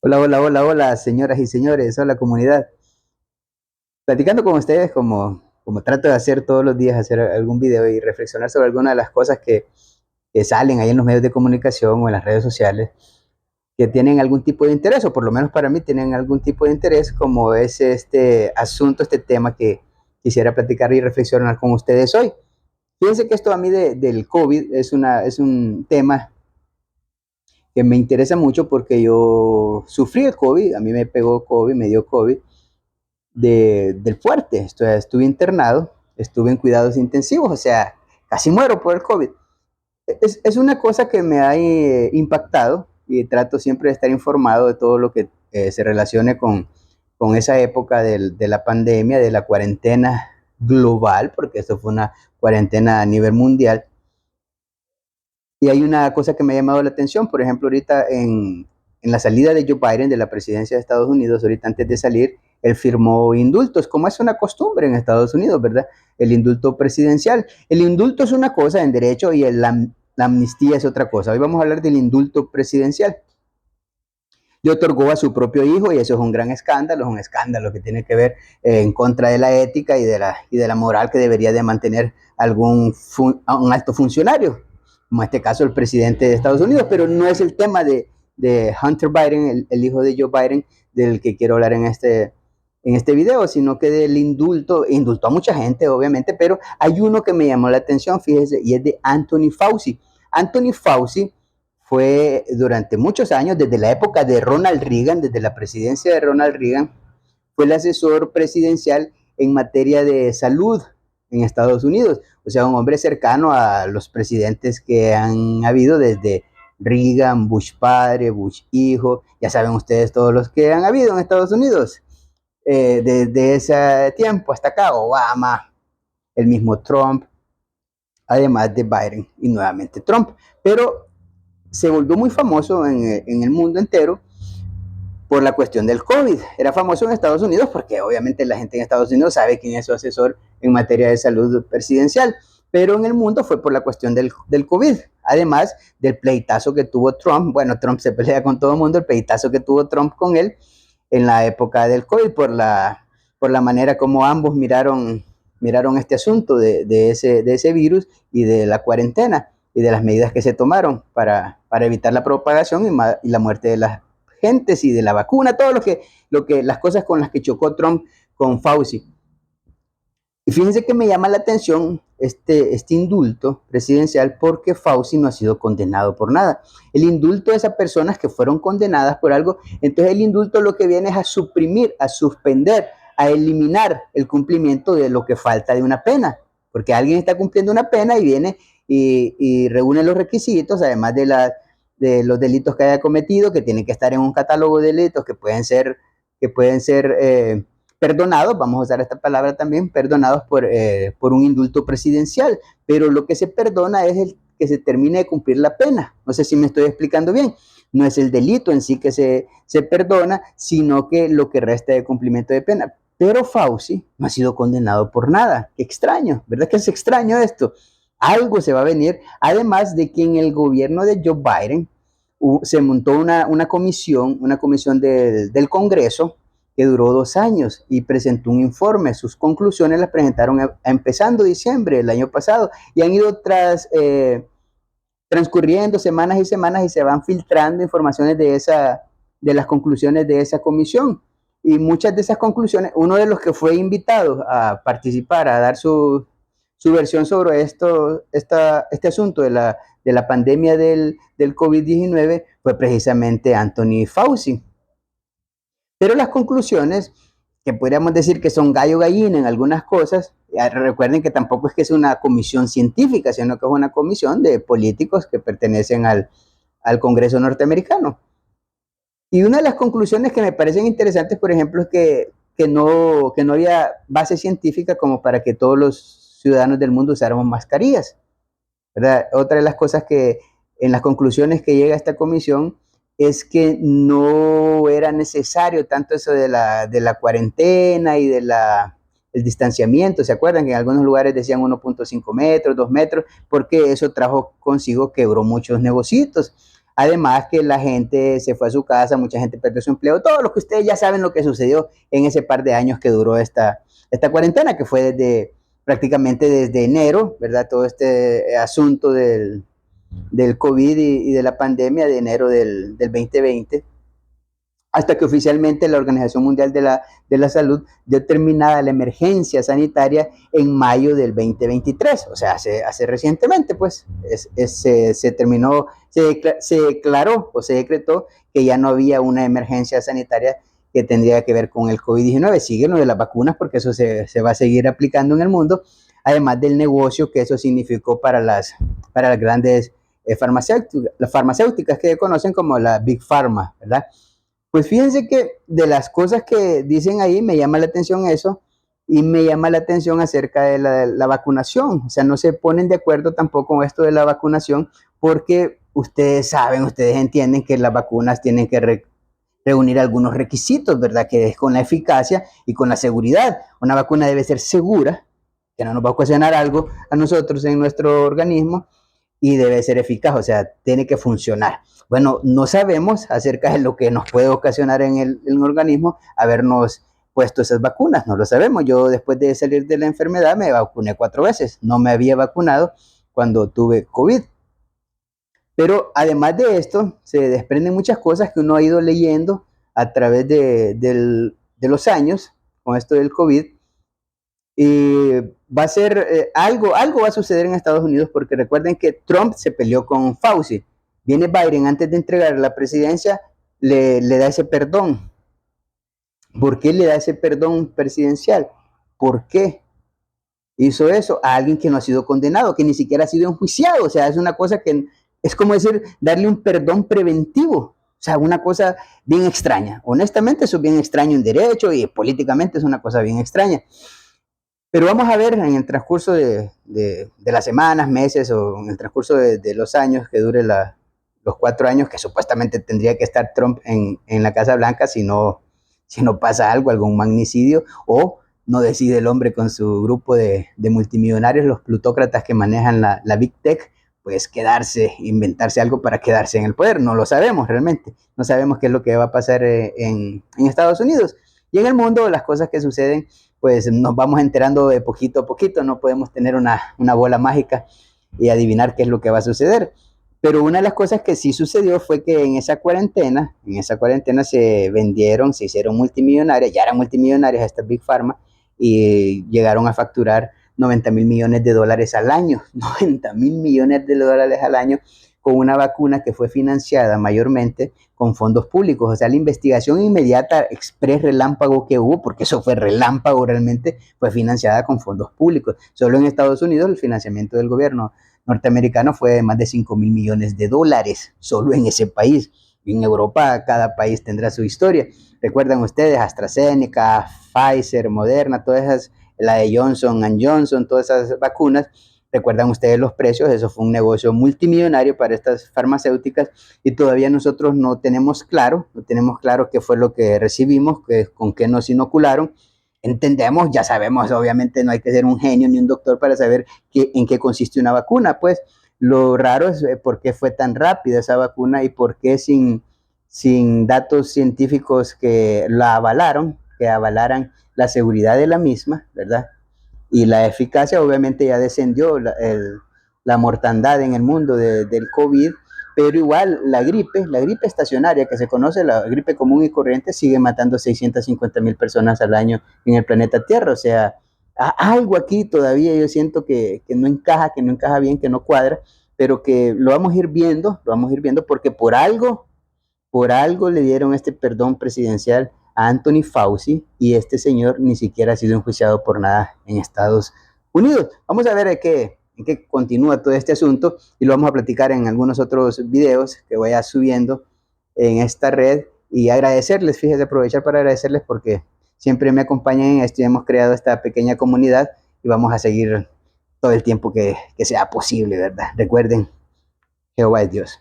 Hola, hola, hola, hola, señoras y señores, hola comunidad. Platicando con ustedes como trato de hacer todos los días, hacer algún video y reflexionar sobre algunas de las cosas que salen ahí en los medios de comunicación o en las redes sociales que tienen algún tipo de interés, o por lo menos para mí tienen algún tipo de interés, como es este asunto, este tema que quisiera platicar y reflexionar con ustedes hoy. Fíjense que esto a mí del COVID es un tema que me interesa mucho porque yo sufrí el COVID, a mí me pegó COVID, me dio COVID del fuerte. Estuve internado, estuve en cuidados intensivos, o sea, casi muero por el COVID. Es una cosa que me ha impactado y trato siempre de estar informado de todo lo que se relacione con esa época de la pandemia, de la cuarentena global, porque esto fue una cuarentena a nivel mundial. Y hay una cosa que me ha llamado la atención, por ejemplo, ahorita en la salida de Joe Biden de la presidencia de Estados Unidos, ahorita antes de salir, él firmó indultos, como es una costumbre en Estados Unidos, ¿verdad? El indulto presidencial. El indulto es una cosa en derecho y la amnistía es otra cosa. Hoy vamos a hablar del indulto presidencial. Le otorgó a su propio hijo y eso es un escándalo que tiene que ver en contra de la ética y de la moral que debería de mantener un alto funcionario, como en este caso el presidente de Estados Unidos, pero no es el tema de Hunter Biden, el hijo de Joe Biden, del que quiero hablar en este video, sino que del indultó a mucha gente, obviamente, pero hay uno que me llamó la atención, fíjese, y es de Anthony Fauci. Anthony Fauci fue durante muchos años, desde la época de Ronald Reagan, desde la presidencia de Ronald Reagan, fue el asesor presidencial en materia de salud en Estados Unidos. O sea, un hombre cercano a los presidentes que han habido desde Reagan, Bush padre, Bush hijo, ya saben ustedes todos los que han habido en Estados Unidos. Desde ese tiempo hasta acá, Obama, el mismo Trump, además de Biden y nuevamente Trump. Pero se volvió muy famoso en el mundo entero por la cuestión del COVID. Era famoso en Estados Unidos porque obviamente la gente en Estados Unidos sabe quién es su asesor en materia de salud presidencial, pero en el mundo fue por la cuestión del COVID. Además del pleitazo que tuvo Trump, bueno, Trump se pelea con todo el mundo, el pleitazo que tuvo Trump con él en la época del COVID por la manera como ambos miraron este asunto de ese virus y de la cuarentena y de las medidas que se tomaron para evitar la propagación y la muerte de las gentes y de la vacuna, todo las cosas con las que chocó Trump con Fauci. Y fíjense que me llama la atención este indulto presidencial porque Fauci no ha sido condenado por nada. El indulto es a personas que fueron condenadas por algo, entonces el indulto lo que viene es a suprimir, a suspender, a eliminar el cumplimiento de lo que falta de una pena, porque alguien está cumpliendo una pena y viene y reúne los requisitos, además de los delitos que haya cometido, que tienen que estar en un catálogo de delitos que pueden ser perdonados, vamos a usar esta palabra también, perdonados por un indulto presidencial, pero lo que se perdona es el que se termine de cumplir la pena. No sé si me estoy explicando bien. No es el delito en sí que se perdona, sino que lo que resta de cumplimiento de pena. Pero Fauci no ha sido condenado por nada. Qué extraño, ¿verdad que es extraño esto? Algo se va a venir, además de que en el gobierno de Joe Biden se montó una comisión del Congreso que duró 2 años y presentó un informe. Sus conclusiones las presentaron empezando diciembre del año pasado y han ido transcurriendo semanas y semanas y se van filtrando informaciones de las conclusiones de esa comisión. Y muchas de esas conclusiones, uno de los que fue invitado a participar, a dar su versión sobre este asunto de la pandemia del COVID-19 fue precisamente Anthony Fauci. Pero las conclusiones, que podríamos decir que son gallo gallina en algunas cosas, recuerden que tampoco es que es una comisión científica, sino que es una comisión de políticos que pertenecen al Congreso norteamericano. Y una de las conclusiones que me parecen interesantes, por ejemplo, es que no había base científica como para que todos los ciudadanos del mundo usáramos mascarillas, ¿verdad? Otra de las cosas que en las conclusiones que llega a esta comisión es que no era necesario tanto eso de la cuarentena y el distanciamiento. ¿Se acuerdan que en algunos lugares decían 1.5 metros, 2 metros? Porque eso trajo consigo, quebró muchos negocios. Además que la gente se fue a su casa, mucha gente perdió su empleo, todo lo que ustedes ya saben lo que sucedió en ese par de años que duró esta cuarentena, que fue prácticamente desde enero, ¿verdad? Todo este asunto del COVID y de la pandemia de enero del 2020, hasta que oficialmente la Organización Mundial de la Salud dio terminada la emergencia sanitaria en mayo del 2023, o sea, hace recientemente, pues, se terminó, se declaró o se decretó que ya no había una emergencia sanitaria que tendría que ver con el COVID-19. Sigue lo de las vacunas porque eso se va a seguir aplicando en el mundo, además del negocio que eso significó para las grandes las farmacéuticas que conocen como la Big Pharma, ¿verdad? Pues fíjense que de las cosas que dicen ahí me llama la atención eso y me llama la atención acerca de la vacunación. O sea, no se ponen de acuerdo tampoco con esto de la vacunación porque ustedes saben, ustedes entienden que las vacunas tienen que reunir algunos requisitos, ¿verdad? Que es con la eficacia y con la seguridad. Una vacuna debe ser segura, que no nos va a ocasionar algo a nosotros en nuestro organismo y debe ser eficaz, o sea, tiene que funcionar. Bueno, no sabemos acerca de lo que nos puede ocasionar en el organismo habernos puesto esas vacunas, no lo sabemos. Yo después de salir de la enfermedad me vacuné 4 veces, no me había vacunado cuando tuve COVID. Pero además de esto, se desprenden muchas cosas que uno ha ido leyendo a través de los años con esto del COVID. Y va a ser algo va a suceder en Estados Unidos porque recuerden que Trump se peleó con Fauci. Viene Biden antes de entregar la presidencia, le da ese perdón. ¿Por qué le da ese perdón presidencial? ¿Por qué hizo eso a alguien que no ha sido condenado, que ni siquiera ha sido enjuiciado? O sea, es una cosa que es como decir, darle un perdón preventivo. O sea, una cosa bien extraña. Honestamente, eso es bien extraño en derecho y políticamente es una cosa bien extraña. Pero vamos a ver en el transcurso de las semanas, meses o en el transcurso de los años que dure los 4 años que supuestamente tendría que estar Trump en la Casa Blanca si no pasa algo, algún magnicidio o no decide el hombre con su grupo de multimillonarios, los plutócratas que manejan la Big Tech, pues quedarse, inventarse algo para quedarse en el poder. No lo sabemos realmente. No sabemos qué es lo que va a pasar en Estados Unidos. Y en el mundo las cosas que suceden pues nos vamos enterando de poquito a poquito, no podemos tener una bola mágica y adivinar qué es lo que va a suceder. Pero una de las cosas que sí sucedió fue que en esa cuarentena se hicieron multimillonarias, ya eran multimillonarias estas Big Pharma y llegaron a facturar 90,000 millones de dólares al año, 90,000 millones de dólares al año con una vacuna que fue financiada mayormente con fondos públicos. O sea, la investigación inmediata, express relámpago que hubo, porque eso fue relámpago realmente, fue financiada con fondos públicos. Solo en Estados Unidos el financiamiento del gobierno norteamericano fue de más de 5,000 millones de dólares, solo en ese país. Y en Europa cada país tendrá su historia. Recuerdan ustedes AstraZeneca, Pfizer, Moderna, todas esas, la de Johnson Johnson, todas esas vacunas. Recuerdan ustedes los precios, eso fue un negocio multimillonario para estas farmacéuticas y todavía nosotros no tenemos claro qué fue lo que recibimos, con qué nos inocularon. Entendemos, ya sabemos, obviamente no hay que ser un genio ni un doctor para saber en qué consiste una vacuna, pues lo raro es por qué fue tan rápida esa vacuna y por qué sin datos científicos que avalaran la seguridad de la misma, ¿verdad? Y la eficacia obviamente ya descendió la mortandad en el mundo del COVID, pero igual la gripe estacionaria que se conoce, la gripe común y corriente, sigue matando 650,000 personas al año en el planeta Tierra. O sea, algo aquí todavía yo siento que no encaja bien, que no cuadra, pero que lo vamos a ir viendo porque por algo le dieron este perdón presidencial a Anthony Fauci y este señor ni siquiera ha sido enjuiciado por nada en Estados Unidos. Vamos a ver en qué continúa todo este asunto y lo vamos a platicar en algunos otros videos que vaya subiendo en esta red y agradecerles, fíjense, aprovechar para agradecerles porque siempre me acompañan en esto y hemos creado esta pequeña comunidad y vamos a seguir todo el tiempo que sea posible, ¿verdad? Recuerden, Jehová es Dios.